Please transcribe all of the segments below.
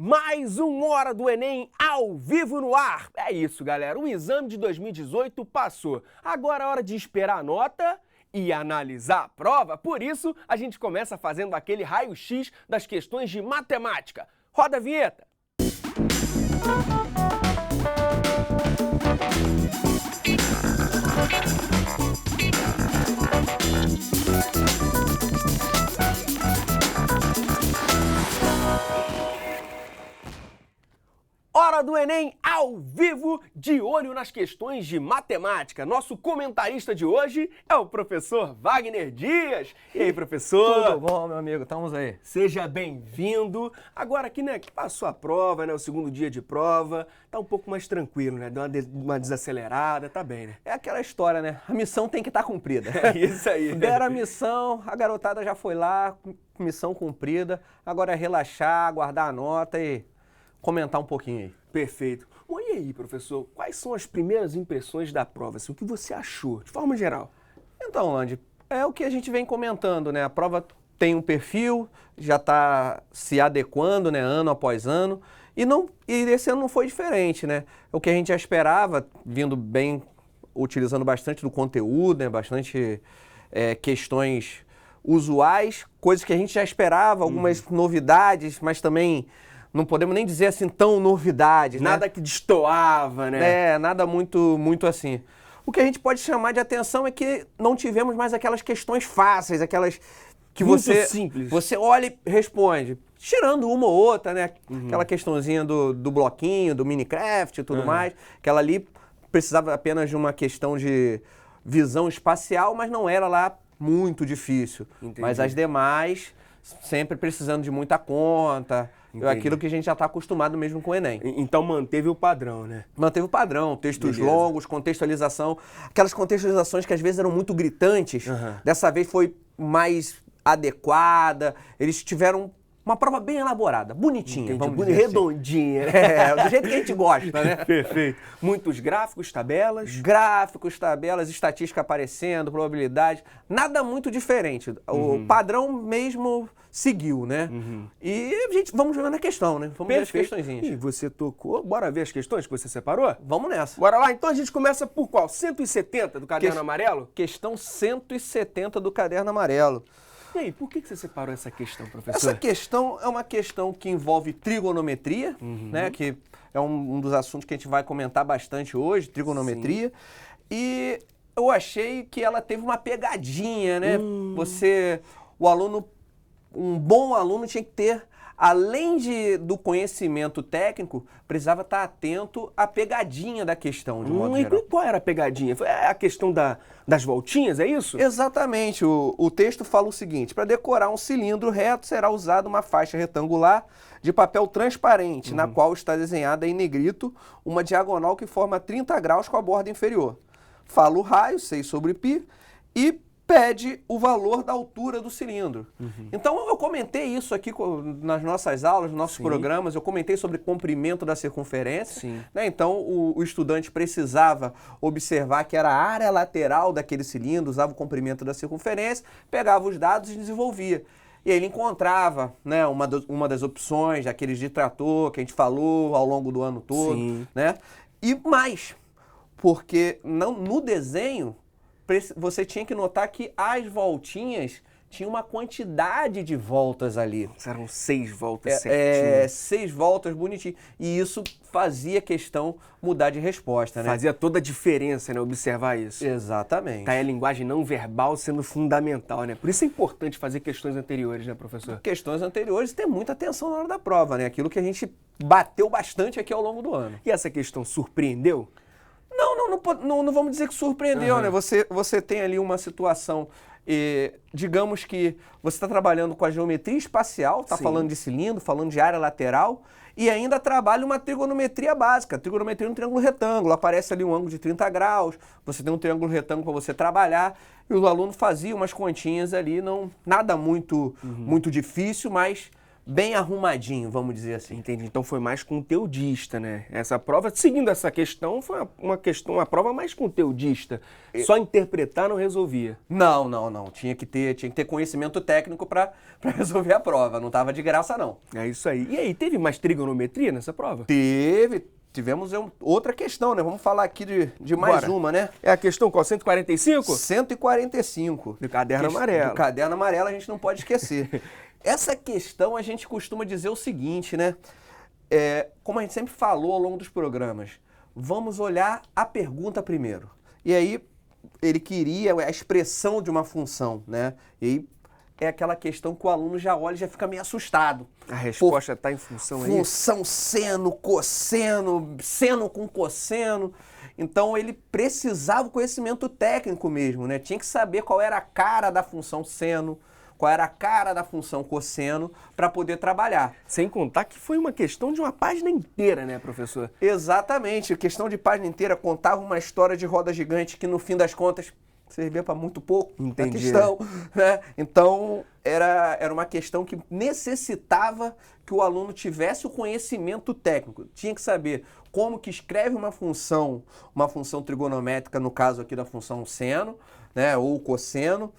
Mais uma hora do Enem ao vivo no ar. É isso, galera. O exame de 2018 passou. Agora é hora de esperar a nota e analisar a prova. Por isso, a gente começa fazendo aquele raio-x das questões de matemática. Roda a vinheta. Hora do Enem ao vivo, de olho nas questões de matemática. Nosso comentarista de hoje é o professor Wagner Dias. E aí, professor? Tudo bom, meu amigo? Estamos aí. Seja bem-vindo. Agora aqui, né, que passou a prova, né, o segundo dia de prova, tá um pouco mais tranquilo, né, deu uma desacelerada, tá bem, né? É aquela história, né? A missão tem que estar cumprida. É isso aí. Deram a missão, a garotada já foi lá, missão cumprida. Agora é relaxar, aguardar a nota e comentar um pouquinho aí. Perfeito. Bom, e aí, professor, quais são as primeiras impressões da prova? Assim, o que você achou, de forma geral? Então, Landy, é o que a gente vem comentando, né? A prova tem um perfil, já está se adequando, né, ano após ano, e esse ano não foi diferente, né? O que a gente já esperava, vindo bem, utilizando bastante do conteúdo, né, bastante questões usuais, coisas que a gente já esperava, algumas novidades, mas também não podemos nem dizer assim tão novidades, Nada, né? que destoava, né? Nada muito assim. O que a gente pode chamar de atenção é que não tivemos mais aquelas questões fáceis, aquelas que Muito você simples. Você olha e responde, tirando uma ou outra, né? Aquela questãozinha do bloquinho, do Minecraft e tudo mais, aquela ali precisava apenas de uma questão de visão espacial, mas não era lá muito difícil. Entendi. Mas as demais, sempre precisando de muita conta, aquilo que a gente já está acostumado mesmo com o Enem. Então manteve o padrão, né? Manteve o padrão, textos Beleza. longos, contextualização, aquelas contextualizações que às vezes eram muito gritantes, dessa vez foi mais adequada, eles tiveram uma prova bem elaborada, bonitinha, Entendi. vamos dizer assim. Redondinha. Do jeito que a gente gosta, né? Perfeito. Muitos gráficos, tabelas. Gráficos, tabelas, estatística aparecendo, probabilidade, nada muito diferente. O padrão mesmo seguiu, né? E vamos jogar na questão, né? Vamos ver as questõezinhas. E você tocou. Bora ver as questões que você separou? Vamos nessa. Bora lá, então a gente começa por qual? 170 do caderno amarelo? Questão 170 do caderno amarelo. E aí, por que você separou essa questão, professor? Essa questão é uma questão que envolve trigonometria, né? Que é um dos assuntos que a gente vai comentar bastante hoje, trigonometria. Sim. E eu achei que ela teve uma pegadinha, né? Um bom aluno tinha que ter, além do conhecimento técnico, precisava estar atento à pegadinha da questão, de modo geral. E qual era a pegadinha? Foi a questão das voltinhas, é isso? Exatamente. O texto fala o seguinte: para decorar um cilindro reto será usada uma faixa retangular de papel transparente, na qual está desenhada em negrito uma diagonal que forma 30 graus com a borda inferior. Fala o raio, 6 sobre π, e pede o valor da altura do cilindro. Então eu comentei isso aqui nas nossas aulas, nos nossos programas, eu comentei sobre comprimento da circunferência. Né? Então o estudante precisava observar que era a área lateral daquele cilindro, usava o comprimento da circunferência, pegava os dados e desenvolvia. E aí ele encontrava, né, uma das opções, aqueles de trator que a gente falou ao longo do ano todo. Né? E mais, porque no desenho você tinha que notar que as voltinhas tinham uma quantidade de voltas ali. Eram 6 voltas certinhas. 6 voltas bonitinho. E isso fazia a questão mudar de resposta, né? Fazia toda a diferença, né? Observar isso. Exatamente. Tá aí a linguagem não verbal sendo fundamental, né? Por isso é importante fazer questões anteriores, né, professor? Questões anteriores e ter muita atenção na hora da prova, né? Aquilo que a gente bateu bastante aqui ao longo do ano. E essa questão surpreendeu? Não vamos dizer que surpreendeu, né? Você tem ali uma situação, digamos que você está trabalhando com a geometria espacial, está falando de cilindro, falando de área lateral, e ainda trabalha uma trigonometria básica. Trigonometria no triângulo retângulo, aparece ali um ângulo de 30 graus, você tem um triângulo retângulo para você trabalhar, e o aluno fazia umas continhas ali, nada muito difícil, mas bem arrumadinho, vamos dizer assim. Entendi. Então foi mais conteudista, né? Essa prova, seguindo essa questão, foi uma prova mais conteudista. Só interpretar não resolvia. Não. Tinha que ter conhecimento técnico para resolver a prova. Não tava de graça, não. É isso aí. E aí, teve mais trigonometria nessa prova? Tivemos outra questão, né? Vamos falar aqui de mais uma, né? É a questão qual? 145? 145. Do caderno amarelo. Do caderno amarelo a gente não pode esquecer. Essa questão a gente costuma dizer o seguinte, né? Como a gente sempre falou ao longo dos programas, vamos olhar a pergunta primeiro. E aí, ele queria a expressão de uma função, né? E aí, é aquela questão que o aluno já olha e já fica meio assustado. A resposta está em função aí? Função seno, cosseno, seno com cosseno. Então, ele precisava do conhecimento técnico mesmo, né? Tinha que saber qual era a cara da função seno, qual era a cara da função cosseno para poder trabalhar. Sem contar que foi uma questão de uma página inteira, né, professor? Exatamente. Questão de página inteira, contava uma história de roda gigante que, no fim das contas, servia para muito pouco. Entendi. A questão, né? Então, era uma questão que necessitava que o aluno tivesse o conhecimento técnico. Tinha que saber como que escreve uma função trigonométrica, no caso aqui da função seno, né, ou cosseno,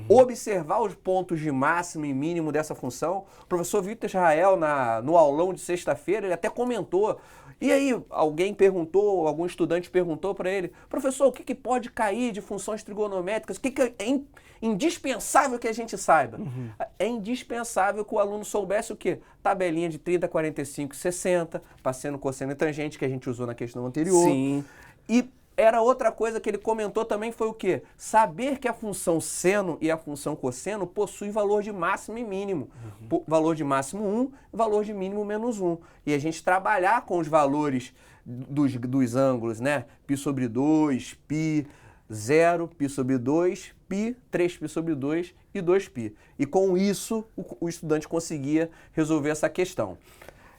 observar os pontos de máximo e mínimo dessa função. O professor Vitor Israel, no aulão de sexta-feira, ele até comentou. E aí, algum estudante perguntou para ele, professor, o que pode cair de funções trigonométricas? O que é indispensável que a gente saiba? É indispensável que o aluno soubesse o quê? Tabelinha de 30, 45, 60, para seno, cosseno e tangente, que a gente usou na questão anterior. Sim. E era outra coisa que ele comentou também foi o quê? Saber que a função seno e a função cosseno possuem valor de máximo e mínimo. Valor de máximo 1 e valor de mínimo menos 1. E a gente trabalhar com os valores dos ângulos, né? Π sobre 2, π, 0, π sobre 2, π, 3π sobre 2 e 2π. E com isso, o estudante conseguia resolver essa questão.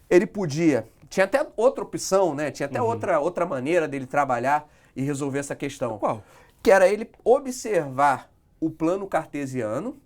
Ele podia... Tinha até outra opção, né? Tinha até outra maneira dele trabalhar e resolver essa questão. Qual? Que era ele observar o plano cartesiano,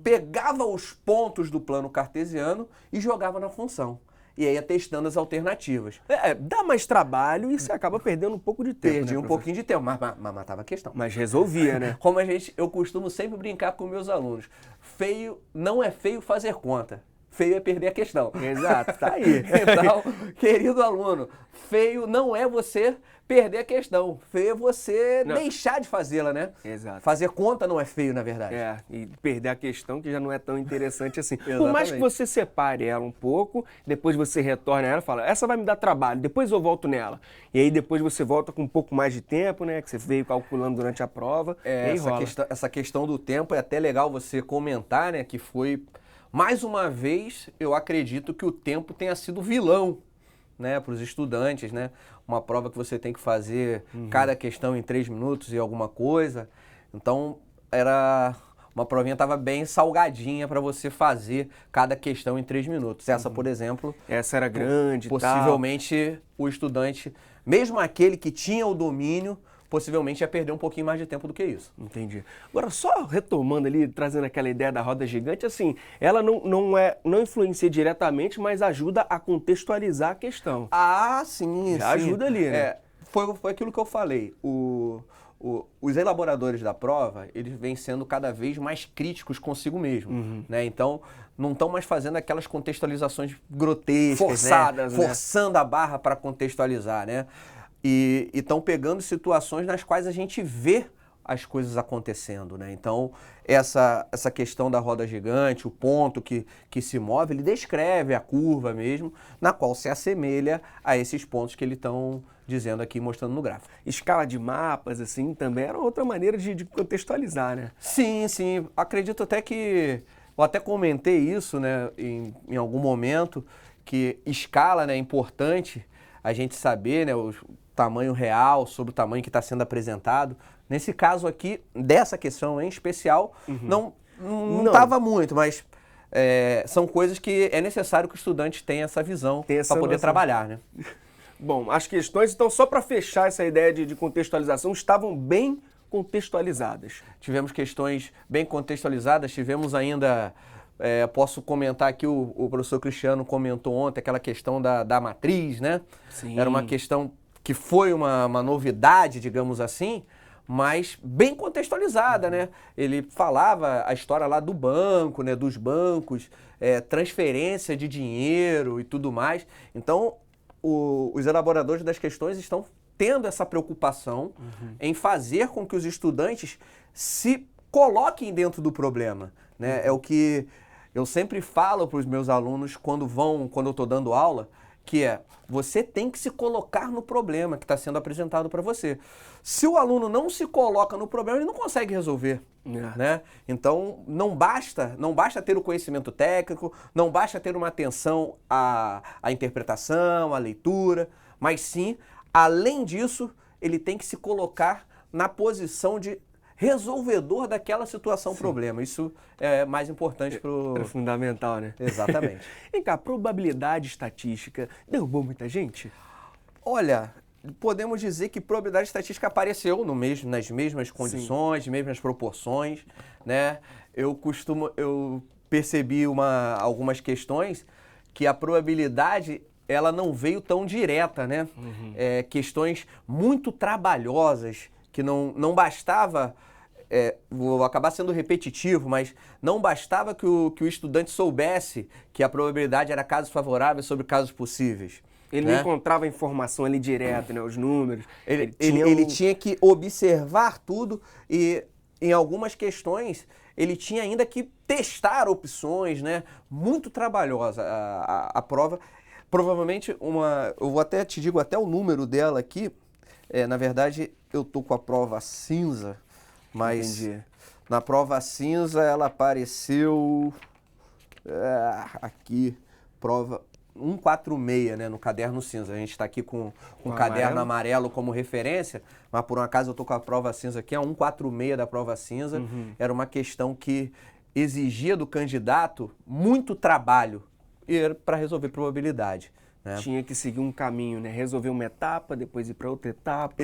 pegava os pontos do plano cartesiano e jogava na função. E aí ia testando as alternativas. Dá mais trabalho e você acaba perdendo um pouco de tempo. Perdi um pouquinho de tempo, mas matava a questão. Mas resolvia, né? Como eu costumo sempre brincar com meus alunos. Feio, não é feio fazer conta. Feio é perder a questão. Exato, tá aí. Então, querido aluno, feio não é você perder a questão. Feio é você deixar de fazê-la, né? Exato. Fazer conta não é feio, na verdade. E perder a questão que já não é tão interessante assim. Exatamente. Por mais que você separe ela um pouco, depois você retorna ela e fala, essa vai me dar trabalho, depois eu volto nela. E aí depois você volta com um pouco mais de tempo, né? Que você veio calculando durante a prova. E aí essa questão do tempo é até legal você comentar, né? Que foi... Mais uma vez, eu acredito que o tempo tenha sido vilão, né, para os estudantes, né? Uma prova que você tem que fazer cada questão em 3 minutos e alguma coisa. Então, uma provinha estava bem salgadinha para você fazer cada questão em 3 minutos. Essa, por exemplo... Essa era grande, possivelmente o estudante, mesmo aquele que tinha o domínio, possivelmente ia perder um pouquinho mais de tempo do que isso. Entendi. Agora, só retomando ali, trazendo aquela ideia da roda gigante, assim, ela não influencia diretamente, mas ajuda a contextualizar a questão. Sim. Ajuda ali, né? Foi aquilo que eu falei. Os elaboradores da prova, eles vêm sendo cada vez mais críticos consigo mesmo, né? Então, não estão mais fazendo aquelas contextualizações grotescas, forçadas, né? Forçando a barra para contextualizar, né? E estão pegando situações nas quais a gente vê as coisas acontecendo, né? Então, essa questão da roda gigante, o ponto que se move, ele descreve a curva mesmo, na qual se assemelha a esses pontos que eles estão dizendo aqui, mostrando no gráfico. Escala de mapas, assim, também era outra maneira de contextualizar, né? Sim. Acredito até que... Eu até comentei isso, né, em algum momento, que escala, né, é importante a gente saber, né, o tamanho real sobre o tamanho que está sendo apresentado. Nesse caso aqui, dessa questão em especial, não estava muito, mas são coisas que é necessário que o estudante tenha essa visão para poder trabalhar, né? Bom, as questões, então, só para fechar essa ideia de contextualização, estavam bem contextualizadas. Tivemos questões bem contextualizadas, tivemos ainda Posso comentar aqui, o professor Cristiano comentou ontem aquela questão da matriz, né? Sim. Era uma questão que foi uma novidade, digamos assim, mas bem contextualizada, né? Ele falava a história lá do banco, né? Dos bancos, transferência de dinheiro e tudo mais. Então, os elaboradores das questões estão tendo essa preocupação em fazer com que os estudantes se coloquem dentro do problema, né? É o que eu sempre falo para os meus alunos quando eu estou dando aula, que você tem que se colocar no problema que está sendo apresentado para você. Se o aluno não se coloca no problema, ele não consegue resolver, né? Então, não basta ter o conhecimento técnico, não basta ter uma atenção à interpretação, à leitura, mas sim, além disso, ele tem que se colocar na posição de resolvedor daquela situação, problema. Isso é mais importante para o... É fundamental, né? Exatamente. Vem cá, probabilidade estatística derrubou muita gente? Olha, podemos dizer que probabilidade estatística apareceu nas mesmas condições, mesmas proporções, né? Eu percebi algumas questões que a probabilidade ela não veio tão direta, né? Questões muito trabalhosas que não bastava, vou acabar sendo repetitivo, mas não bastava que o estudante soubesse que a probabilidade era casos favoráveis sobre casos possíveis. Ele não encontrava a informação ali direto, né? Os números. Ele tinha que observar tudo e, em algumas questões, ele tinha ainda que testar opções, né? Muito trabalhosa a prova. Provavelmente, eu vou até te digo até o número dela aqui. Na verdade, eu tô com a prova cinza, mas na prova cinza ela apareceu aqui, prova 146, né, no caderno cinza. A gente está aqui com o caderno amarelo como referência, mas por um acaso eu tô com a prova cinza aqui, a 146 da prova cinza. Era uma questão que exigia do candidato muito trabalho para resolver probabilidade. Né? Tinha que seguir um caminho, né? Resolver uma etapa, depois ir para outra etapa,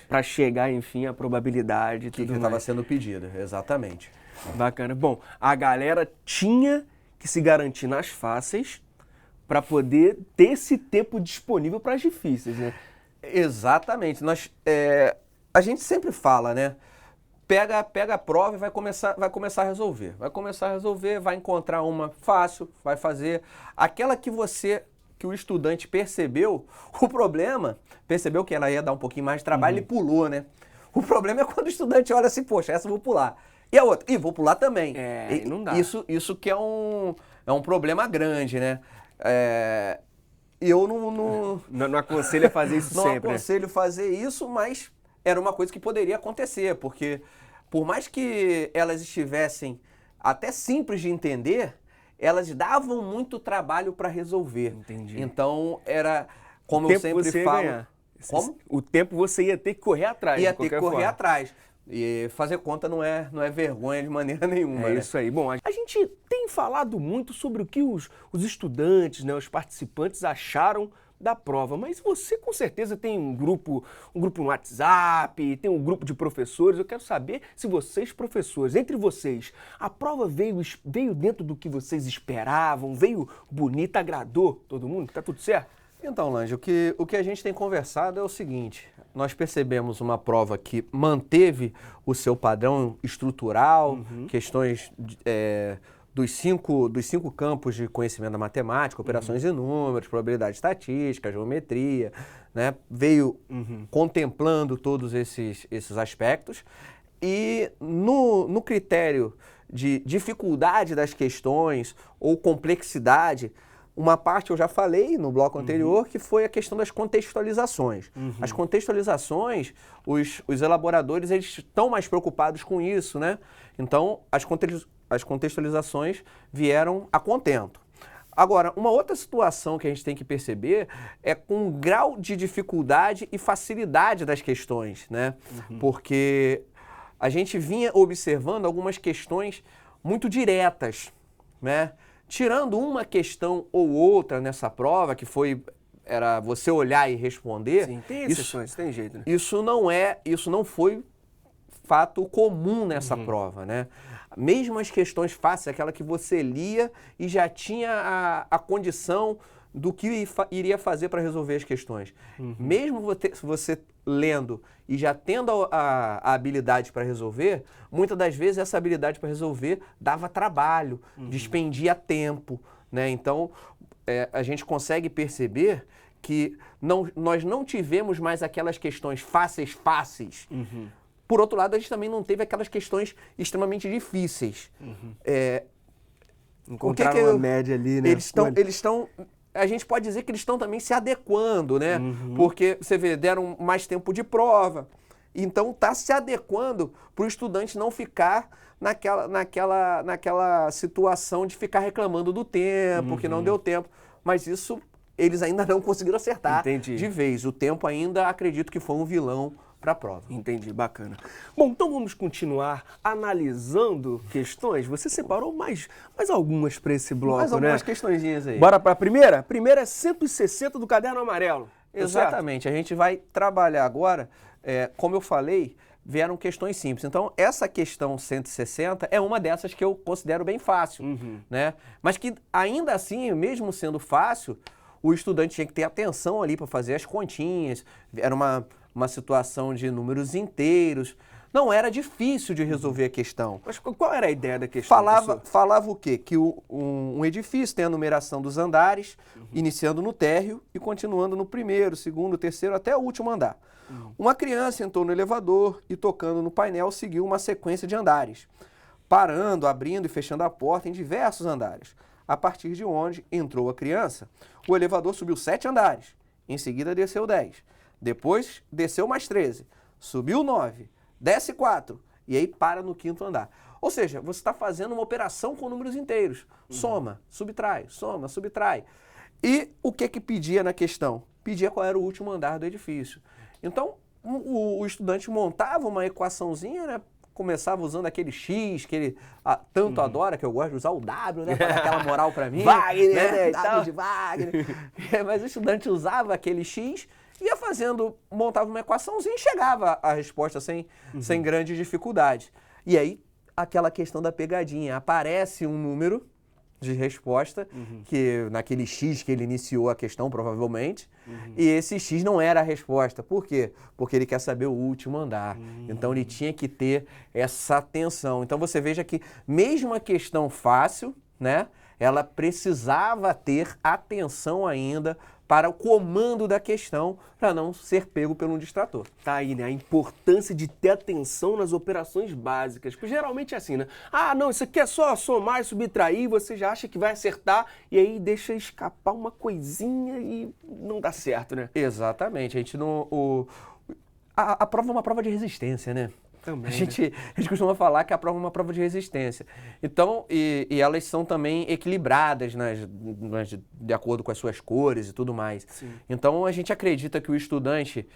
para chegar, enfim, à probabilidade que estava sendo pedida. Exatamente. Bacana. Bom, a galera tinha que se garantir nas fáceis para poder ter esse tempo disponível para as difíceis, né? Exatamente. A gente sempre fala, né? Pega a prova e vai começar a resolver. Vai começar a resolver, vai encontrar uma fácil, vai fazer aquela que o estudante percebeu que ela ia dar um pouquinho mais de trabalho, ele pulou, né? O problema é quando o estudante olha assim, poxa, essa eu vou pular. E a outra? Vou pular também. Não dá. Isso que é um problema grande, né? Eu não aconselho a fazer isso sempre. Não aconselho fazer isso, mas era uma coisa que poderia acontecer, porque por mais que elas estivessem até simples de entender, elas davam muito trabalho para resolver. Entendi. Então, era, como eu sempre falo... Como? O tempo você ia ter que correr atrás. Ia ter que correr atrás. E fazer conta não é vergonha de maneira nenhuma. É isso aí. Bom, a gente tem falado muito sobre o que os estudantes, né, os participantes acharam da prova, mas você com certeza tem um grupo no WhatsApp, tem um grupo de professores. Eu quero saber se vocês, professores, entre vocês, a prova veio dentro do que vocês esperavam, veio bonita, agradou todo mundo? Tá tudo certo? Então, Lange, o que a gente tem conversado é o seguinte: nós percebemos uma prova que manteve o seu padrão estrutural, questões dos cinco campos de conhecimento da matemática, operações em números, probabilidade estatística, geometria, né? Veio contemplando todos esses aspectos. E no critério de dificuldade das questões ou complexidade, uma parte eu já falei no bloco anterior, que foi a questão das contextualizações. As contextualizações, os elaboradores, eles estão mais preocupados com isso, né? Então, as contextualizações vieram a contento. Agora, uma outra situação que a gente tem que perceber é com o grau de dificuldade e facilidade das questões, né? Porque a gente vinha observando algumas questões muito diretas, né? Tirando uma questão ou outra nessa prova, que era você olhar e responder. Sim, tem exceções, tem jeito, né? Isso não foi fato comum nessa prova, né? mesmo as questões fáceis, aquela que você lia e já tinha a condição do que iria fazer para resolver as questões. Mesmo você lendo e já tendo a habilidade para resolver, muitas das vezes essa habilidade para resolver dava trabalho, despendia tempo, né? Então, a gente consegue perceber que nós não tivemos mais aquelas questões fáceis. Por outro lado, a gente também não teve aquelas questões extremamente difíceis. Encontraram uma média ali, né? Eles estão... A gente pode dizer que eles estão também se adequando, né? Porque, você vê, deram mais tempo de prova. Então, está se adequando para o estudante não ficar naquela situação de ficar reclamando do tempo, que não deu tempo. Mas isso, eles ainda não conseguiram acertar de vez. O tempo ainda, acredito que foi um vilão para a prova. Entendi, bacana. Bom, então vamos continuar analisando questões. Você separou mais algumas para esse bloco, mais algumas né? questõezinhas aí. Bora para a primeira? A primeira é 160 do caderno amarelo. Exatamente. A gente vai trabalhar agora, como eu falei, vieram questões simples. Então, essa questão 160 é uma dessas que eu considero bem fácil, né? Mas que, ainda assim, mesmo sendo fácil, o estudante tinha que ter atenção ali para fazer as continhas. Era uma situação de números inteiros. Não era difícil de resolver a questão. Mas qual era a ideia da questão? Falava o quê? Que um edifício tem a numeração dos andares, iniciando no térreo e continuando no primeiro, segundo, terceiro, até o último andar. Uma criança entrou no elevador e, tocando no painel, seguiu uma sequência de andares, parando, abrindo e fechando a porta em diversos andares. A partir de onde entrou a criança, o elevador subiu 7 andares, em seguida desceu 10. Depois desceu mais 13, subiu 9, desce 4 e aí para no 5º andar. Ou seja, você está fazendo uma operação com números inteiros. Soma, subtrai, soma, subtrai. E o que pedia na questão? Pedia qual era o último andar do edifício. Então, o estudante montava uma equaçãozinha, né? Começava usando aquele X que ele tanto adora, que eu gosto de usar o W, né? Para dar aquela moral para mim. Wagner, né? W de Wagner. Mas o estudante usava aquele X, ia fazendo, montava uma equaçãozinha e chegava à resposta sem grande dificuldade. E aí, aquela questão da pegadinha. Aparece um número de resposta, que naquele X que ele iniciou a questão, provavelmente, e esse X não era a resposta. Por quê? Porque ele quer saber o último andar. Então, ele tinha que ter essa atenção. Então, você veja que, mesmo a questão fácil, né, ela precisava ter atenção ainda para o comando da questão, para não ser pego pelo distrator. Tá aí, né? A importância de ter atenção nas operações básicas. Porque geralmente é assim, né? Ah, não, isso aqui é só somar e subtrair, você já acha que vai acertar, e aí deixa escapar uma coisinha e não dá certo, né? Exatamente. A gente não... A prova é uma prova de resistência, né? Também, a gente costuma falar que a prova é uma prova de resistência. Então, e elas são também equilibradas de acordo com as suas cores e tudo mais. Sim. Então, a gente acredita que o estudante,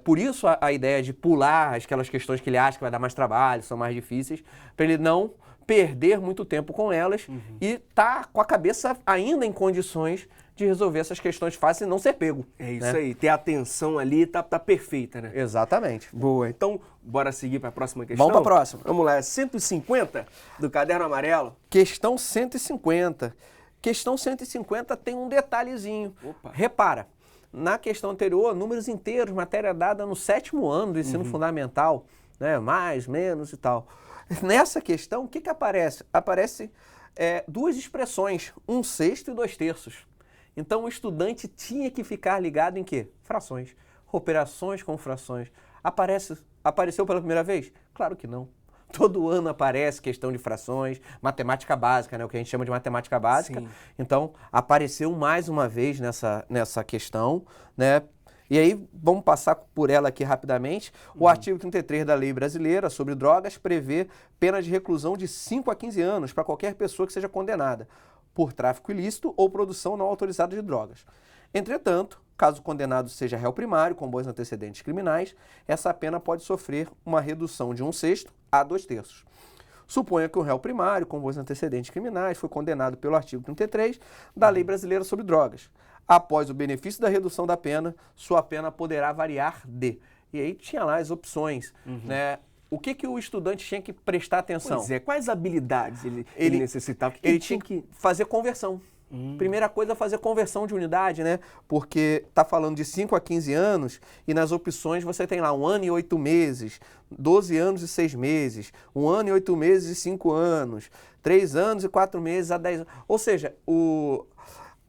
por isso a ideia de pular aquelas questões que ele acha que vai dar mais trabalho, são mais difíceis, para ele não perder muito tempo com elas e tá com a cabeça ainda em condições de resolver essas questões fáceis e não ser pego. É isso aí, ter atenção ali tá perfeita, né? Exatamente. Boa, então bora seguir para a próxima questão? Vamos para a próxima. Vamos lá, 150 do caderno amarelo. Questão 150. Questão 150 tem um detalhezinho. Opa. Repara, na questão anterior, números inteiros, matéria dada no 7º ano do ensino fundamental, né? Mais, menos e tal. Nessa questão, o que aparece? Aparece duas expressões, 1/6 e 2/3. Então, o estudante tinha que ficar ligado em quê? Frações, operações com frações. Apareceu pela primeira vez? Claro que não. Todo ano aparece questão de frações, matemática básica, né? O que a gente chama de matemática básica. Sim. Então, apareceu mais uma vez nessa questão, né? E aí, vamos passar por ela aqui rapidamente. O artigo 33 da Lei Brasileira sobre Drogas prevê pena de reclusão de 5 a 15 anos para qualquer pessoa que seja condenada por tráfico ilícito ou produção não autorizada de drogas. Entretanto, caso o condenado seja réu primário com bons antecedentes criminais, essa pena pode sofrer uma redução de 1/6 a 2/3. Suponha que o réu primário com bons antecedentes criminais foi condenado pelo artigo 33 da Lei Brasileira sobre Drogas. Após o benefício da redução da pena, sua pena poderá variar de... E aí tinha lá as opções, né? o que o estudante tinha que prestar atenção? Pois é, quais habilidades ele necessitava? Ele tinha que fazer conversão. Primeira coisa é fazer conversão de unidade, né? Porque tá falando de 5 a 15 anos e nas opções você tem lá 1 ano e 8 meses, 12 anos e 6 meses, 1 ano e 8 meses e 5 anos, 3 anos e 4 meses a 10 anos. Ou seja,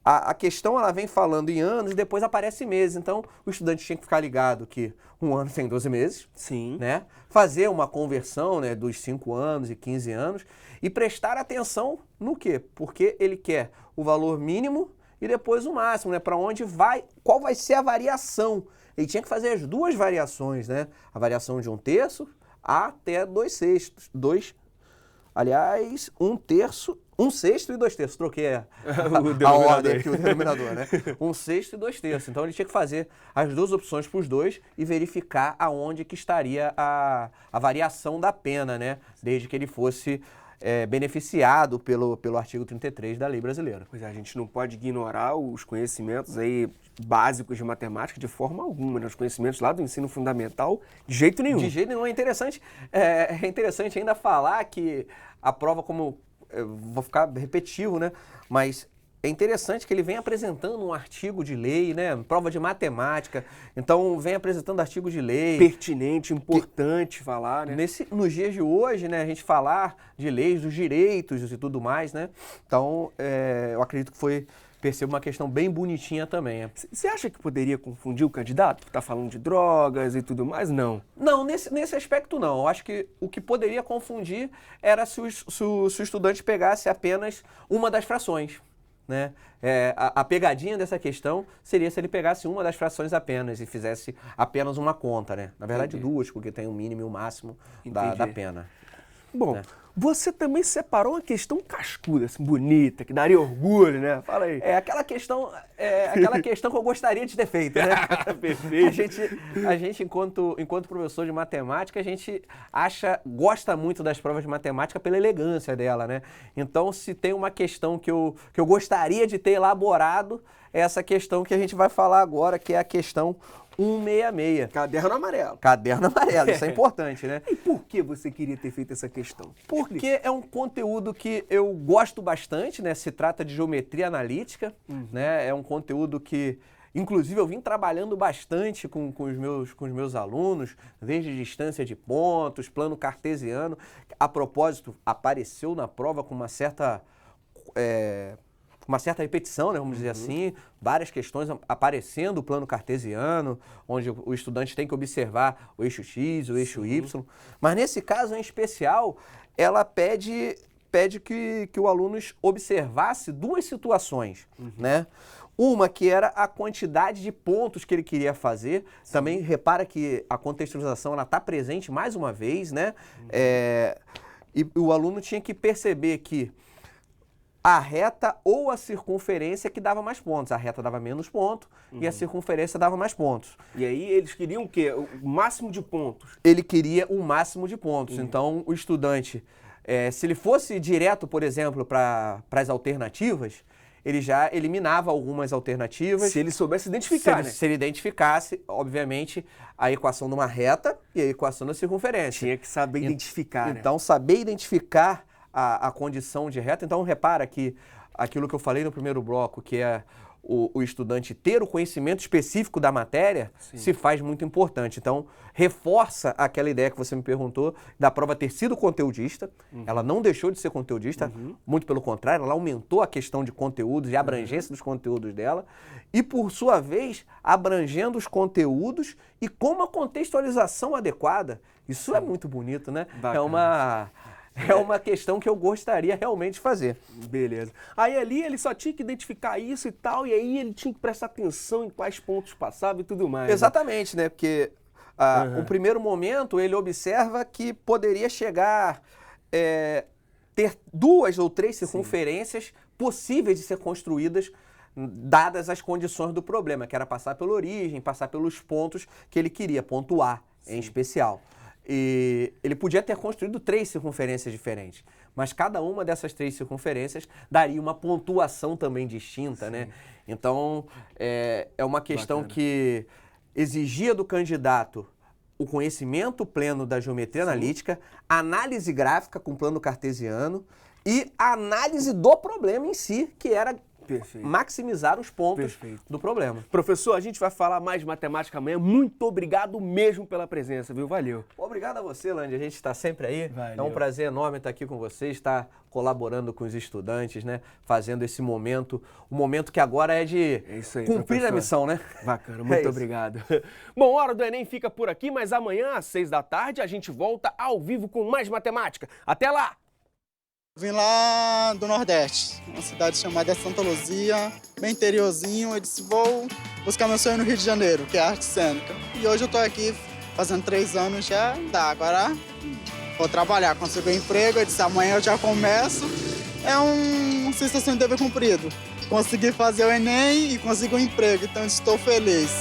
a questão ela vem falando em anos e depois aparece em meses. Então o estudante tinha que ficar ligado que 1 ano tem 12 meses. Sim. Né? Fazer uma conversão, né, dos 5 anos e 15 anos e prestar atenção no quê? Porque ele quer o valor mínimo e depois o máximo, né? Para onde vai, qual vai ser a variação. Ele tinha que fazer as duas variações, né? A variação de 1/3 até 2/6. Aliás, 1/3, 1/6 e 2/3. Troquei a ordem aqui, o denominador, né? 1/6 e 2/3. Então ele tinha que fazer as duas opções para os dois e verificar aonde que estaria a variação da pena, né? Desde que ele fosse beneficiado pelo artigo 33 da lei brasileira. Pois é, a gente não pode ignorar os conhecimentos aí básicos de matemática de forma alguma, né? Os conhecimentos lá do ensino fundamental, de jeito nenhum. De jeito nenhum. É interessante ainda falar que a prova, como eu vou ficar repetitivo, né? Mas é interessante que ele vem apresentando um artigo de lei, né? Prova de matemática. Então, vem apresentando artigo de lei. Pertinente, importante falar, né? Nos dias de hoje, né? A gente falar de leis, dos direitos e tudo mais, né? Então, eu acredito que percebo uma questão bem bonitinha também. Você acha que poderia confundir o candidato que está falando de drogas e tudo mais? Não. Não, nesse aspecto não. Eu acho que o que poderia confundir era se o estudante pegasse apenas uma das frações. Né? A pegadinha dessa questão seria se ele pegasse uma das frações apenas e fizesse apenas uma conta, né? Na verdade, duas, porque tem o mínimo e o máximo da pena. Bom, né? Você também separou uma questão cascuda, assim, bonita, que daria orgulho, né? Fala aí. Aquela questão que eu gostaria de ter feito, né? Perfeito. A gente enquanto professor de matemática, a gente gosta muito das provas de matemática pela elegância dela, né? Então, se tem uma questão que eu gostaria de ter elaborado, é essa questão que a gente vai falar agora, que é a questão 166. Caderno amarelo. Caderno amarelo, isso é importante, né? E por que você queria ter feito essa questão? Porque é um conteúdo que eu gosto bastante, né? Se trata de geometria analítica, né? É um conteúdo que, inclusive, eu vim trabalhando bastante com os meus alunos, desde distância de pontos, plano cartesiano. A propósito, apareceu na prova com uma certa repetição, né, vamos dizer assim, várias questões aparecendo o plano cartesiano, onde o estudante tem que observar o eixo X, o eixo Y. Mas nesse caso em especial, ela pede que o aluno observasse duas situações, né? Uma que era a quantidade de pontos que ele queria fazer. Também repara que a contextualização está presente mais uma vez, né? E o aluno tinha que perceber que a reta ou a circunferência que dava mais pontos. A reta dava menos pontos e a circunferência dava mais pontos. E aí eles queriam o quê? O máximo de pontos? Ele queria o máximo de pontos. Então, o estudante, se ele fosse direto, por exemplo, para as alternativas, ele já eliminava algumas alternativas. Se ele soubesse identificar, né? Se ele identificasse, obviamente, a equação de uma reta e a equação da circunferência. Tinha que saber identificar, né? Então, saber identificar a condição de reta. Então, repara que aquilo que eu falei no primeiro bloco, que é o estudante ter o conhecimento específico da matéria, se faz muito importante. Então, reforça aquela ideia que você me perguntou, da prova ter sido conteudista. Ela não deixou de ser conteudista, muito pelo contrário, ela aumentou a questão de conteúdos e a abrangência dos conteúdos dela. E, por sua vez, abrangendo os conteúdos e com uma contextualização adequada. Isso é muito bonito, né? Bacana. É uma questão que eu gostaria realmente de fazer. Beleza. Aí ali ele só tinha que identificar isso e tal, e aí ele tinha que prestar atenção em quais pontos passava e tudo mais. Exatamente, né? Porque no primeiro momento ele observa que poderia chegar, ter 2 ou 3 circunferências possíveis de ser construídas dadas as condições do problema, que era passar pela origem, passar pelos pontos que ele queria, ponto A em especial. E ele podia ter construído 3 circunferências diferentes, mas cada uma dessas 3 circunferências daria uma pontuação também distinta, né? Então, é uma questão que exigia do candidato o conhecimento pleno da geometria analítica, análise gráfica com plano cartesiano e a análise do problema em si, que era maximizar os pontos do problema. Professor, a gente vai falar mais de matemática amanhã. Muito obrigado mesmo pela presença, viu? Valeu. Obrigado a você, Landy. A gente está sempre aí. Valeu. É um prazer enorme estar aqui com vocês, estar colaborando com os estudantes, né? Fazendo esse momento, um momento que agora é de cumprir a missão, né? Bacana, muito obrigado. Bom, Hora do Enem fica por aqui, mas amanhã às 6 da tarde a gente volta ao vivo com mais matemática. Até lá! Vim lá do Nordeste, uma cidade chamada Santa Luzia, bem interiorzinho. Eu disse, vou buscar meu sonho no Rio de Janeiro, que é a arte cênica. E hoje eu tô aqui fazendo 3 anos já, agora vou trabalhar, consegui um emprego. Eu disse, amanhã eu já começo. É uma sensação de dever cumprido. Consegui fazer o Enem e consegui um emprego, então estou feliz.